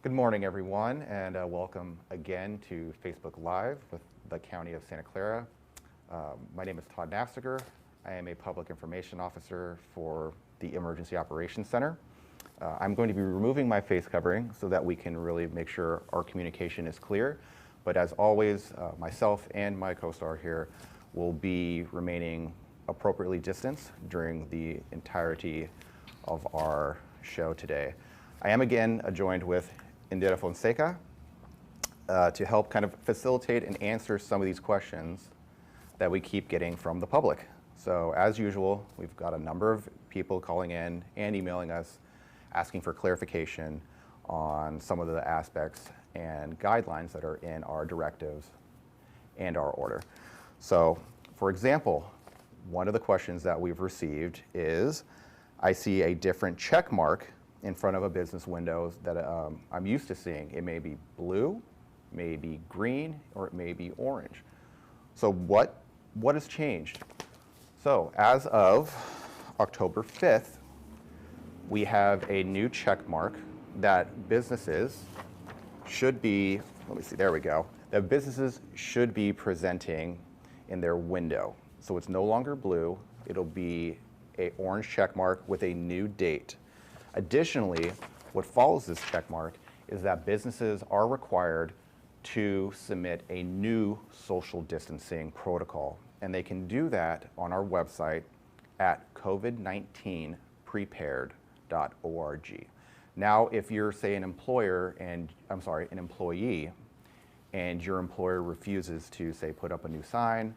Good morning, everyone, and welcome again to Facebook Live with the County of Santa Clara. My name is Todd Naffziger. I am a Public Information Officer for the Emergency Operations Center. I'm going to be removing my face covering so that we can really make sure our communication is clear. But as always, myself and my co-star here will be remaining appropriately distanced during the entirety of our show today. I am again joined with Indira Fonseca to help kind of facilitate and answer some of these questions that we keep getting from the public. So as usual, we've got a number of people calling in and emailing us asking for clarification on some of the aspects and guidelines that are in our directives and our order. So for example, one of the questions that we've received is, I see a different check mark in front of a business window that I'm used to seeing. It may be blue, may be green, or it may be orange. So what has changed? So as of October 5th, we have a new check mark that businesses should be, let me see, there we go, that businesses should be presenting in their window. So it's no longer blue, it'll be an orange check mark with a new date. Additionally, what follows this check mark is that businesses are required to submit a new social distancing protocol, and they can do that on our website at covid19prepared.org. Now, if you're, say, an employee, and your employer refuses to, say, put up a new sign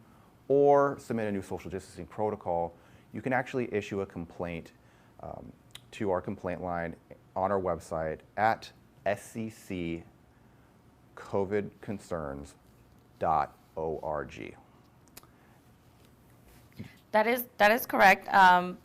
or submit a new social distancing protocol, you can actually issue a complaint to our complaint line on our website at sccovidconcerns.org. That is correct,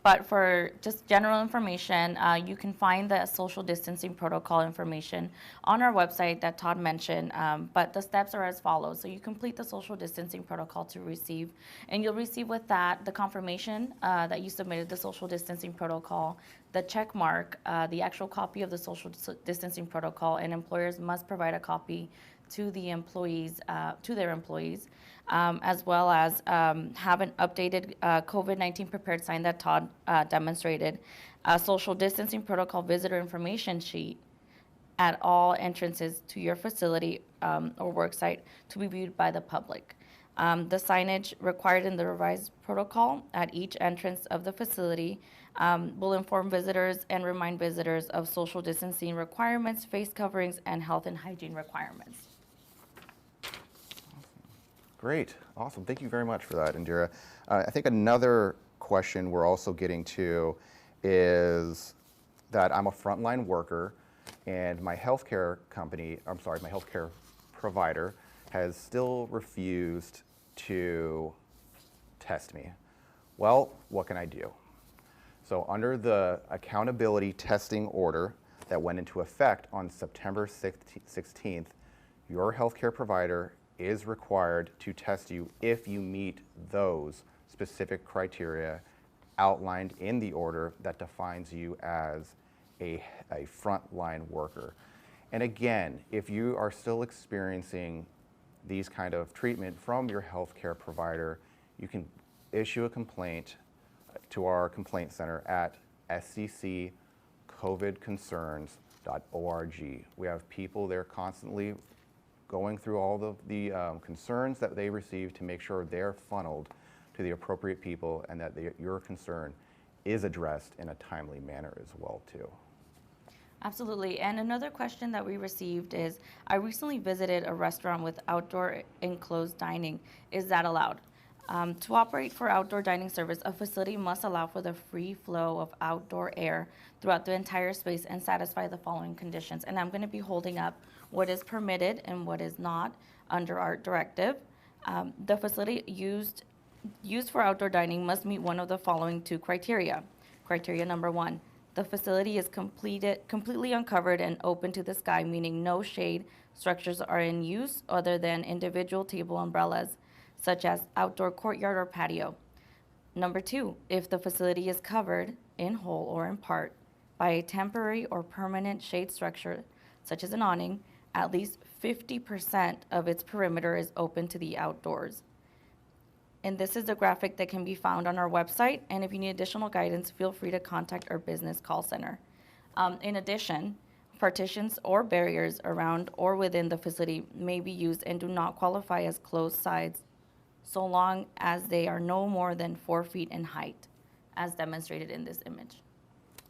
but for just general information, you can find the social distancing protocol information on our website that Todd mentioned, but the steps are as follows. So you complete the social distancing protocol to receive, and you'll receive with that the confirmation that you submitted the social distancing protocol, the check mark, the actual copy of the social distancing protocol, and employers must provide a copy to the employees, to their employees, as well as have an updated COVID-19 prepared sign that Todd demonstrated, a social distancing protocol visitor information sheet at all entrances to your facility or work site to be viewed by the public. The signage required in the revised protocol at each entrance of the facility will inform visitors and remind visitors of social distancing requirements, face coverings, and health and hygiene requirements. Great, awesome. Thank you very much for that, Indira. I think another question we're also getting to is that I'm a frontline worker and my healthcare provider has still refused to test me. Well, what can I do? So under the accountability testing order that went into effect on September 16th, your healthcare provider is required to test you if you meet those specific criteria outlined in the order that defines you as a frontline worker. And again, if you are still experiencing these kind of treatment from your healthcare provider, you can issue a complaint to our complaint center at sccovidconcerns.org. We have people there constantly going through all the concerns that they receive to make sure they're funneled to the appropriate people and that your concern is addressed in a timely manner as well too. Absolutely. And another question that we received is, I recently visited a restaurant with outdoor enclosed dining. Is that allowed? To operate for outdoor dining service, a facility must allow for the free flow of outdoor air throughout the entire space and satisfy the following conditions. And I'm going to be holding up what is permitted and what is not under our directive. The facility used for outdoor dining must meet one of the following two criteria. Criteria number one, the facility is completely uncovered and open to the sky, meaning no shade structures are in use other than individual table umbrellas, such as outdoor courtyard or patio. Number two, if the facility is covered in whole or in part by a temporary or permanent shade structure, such as an awning, at least 50% of its perimeter is open to the outdoors. And this is the graphic that can be found on our website. And if you need additional guidance, feel free to contact our business call center. In addition, partitions or barriers around or within the facility may be used and do not qualify as closed sides so long as they are no more than 4 feet in height, as demonstrated in this image.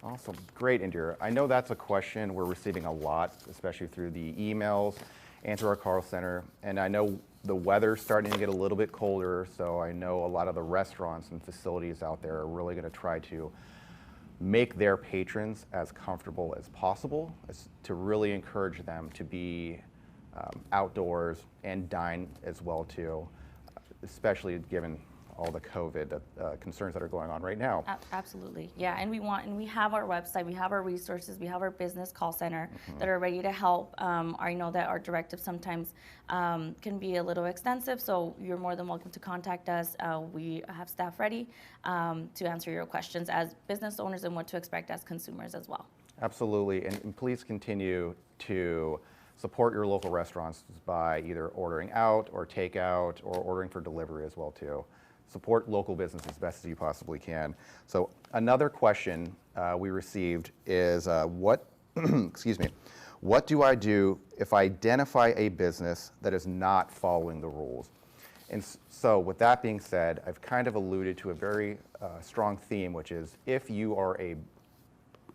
Awesome. Great, Indira. I know that's a question we're receiving a lot, especially through the emails and through our call center. And I know the weather's starting to get a little bit colder, so I know a lot of the restaurants and facilities out there are really going to try to make their patrons as comfortable as possible, to really encourage them to be outdoors and dine as well too, especially given all the COVID concerns that are going on right now. Absolutely, yeah, and we have our website, we have our resources, we have our business call center that are ready to help. I know that our directives sometimes can be a little extensive, so you're more than welcome to contact us. We have staff ready to answer your questions as business owners and what to expect as consumers as well. Absolutely, and please continue to support your local restaurants by either ordering out or takeout or ordering for delivery as well too. Support local business as best as you possibly can. So another question we received is excuse me, what do I do if I identify a business that is not following the rules? And so with that being said, I've kind of alluded to a very strong theme, which is if you are a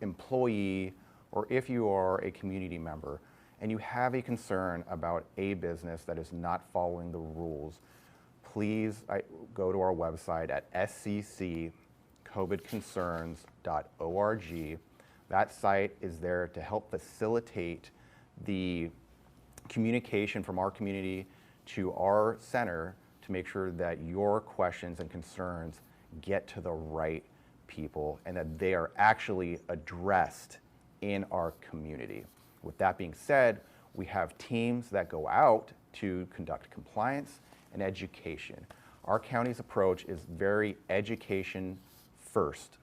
employee or if you are a community member and you have a concern about a business that is not following the rules, please go to our website at scc-covidconcerns.org. That site is there to help facilitate the communication from our community to our center to make sure that your questions and concerns get to the right people and that they are actually addressed in our community. With that being said, we have teams that go out to conduct compliance and education. Our county's approach is very education first.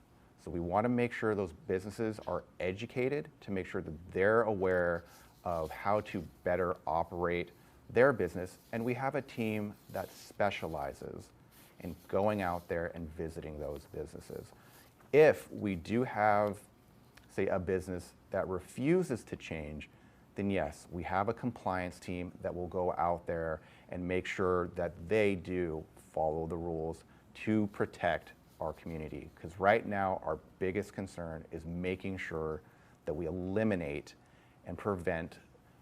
So we want to make sure those businesses are educated to make sure that they're aware of how to better operate their business. And we have a team that specializes in going out there and visiting those businesses. If we do have, say, a business that refuses to change, then yes, we have a compliance team that will go out there and make sure that they do follow the rules to protect our community. Because right now, our biggest concern is making sure that we eliminate and prevent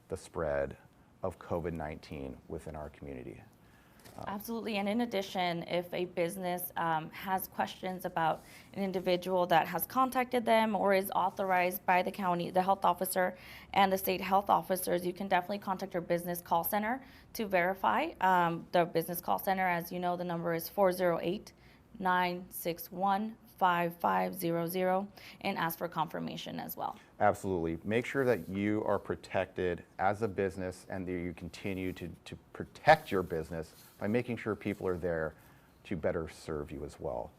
the spread of COVID-19 within our community. Absolutely, and in addition, if a business has questions about an individual that has contacted them or is authorized by the county, the health officer and the state health officers, you can definitely contact our business call center to verify. The business call center, as you know, the number is 408-961-5500 and ask for confirmation as well. Absolutely. Make sure that you are protected as a business and that you continue to protect your business by making sure people are there to better serve you as well.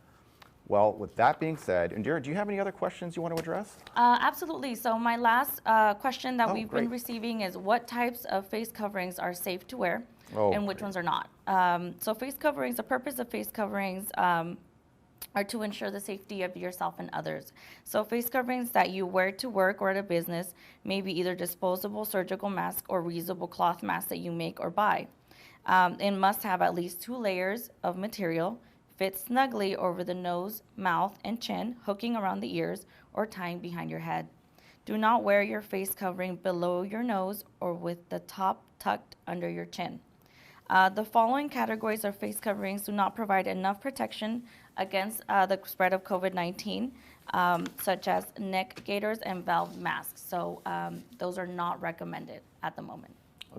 Well, with that being said, Indira, do you have any other questions you want to address? Absolutely. So my last question that we've great. been receiving is what types of face coverings are safe to wear and which ones are not. So face coverings, the purpose of face coverings are to ensure the safety of yourself and others. So face coverings that you wear to work or at a business may be either disposable surgical mask or reusable cloth mask that you make or buy. It must have at least 2 layers of material, fit snugly over the nose, mouth, and chin, hooking around the ears or tying behind your head. Do not wear your face covering below your nose or with the top tucked under your chin. The following categories of face coverings do not provide enough protection against the spread of COVID-19, such as neck gaiters and valve masks. So those are not recommended at the moment.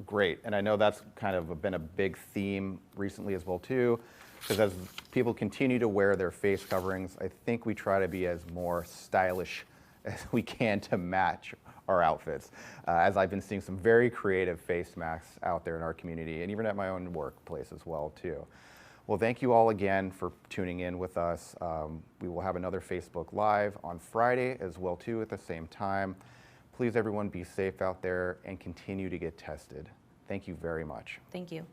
Great, and I know that's kind of been a big theme recently as well too, because as people continue to wear their face coverings, I think we try to be as more stylish as we can to match our outfits. As I've been seeing some very creative face masks out there in our community and even at my own workplace as well too. Well, thank you all again for tuning in with us. We will have another Facebook Live on Friday as well too at the same time. Please, everyone, be safe out there and continue to get tested. Thank you very much. Thank you.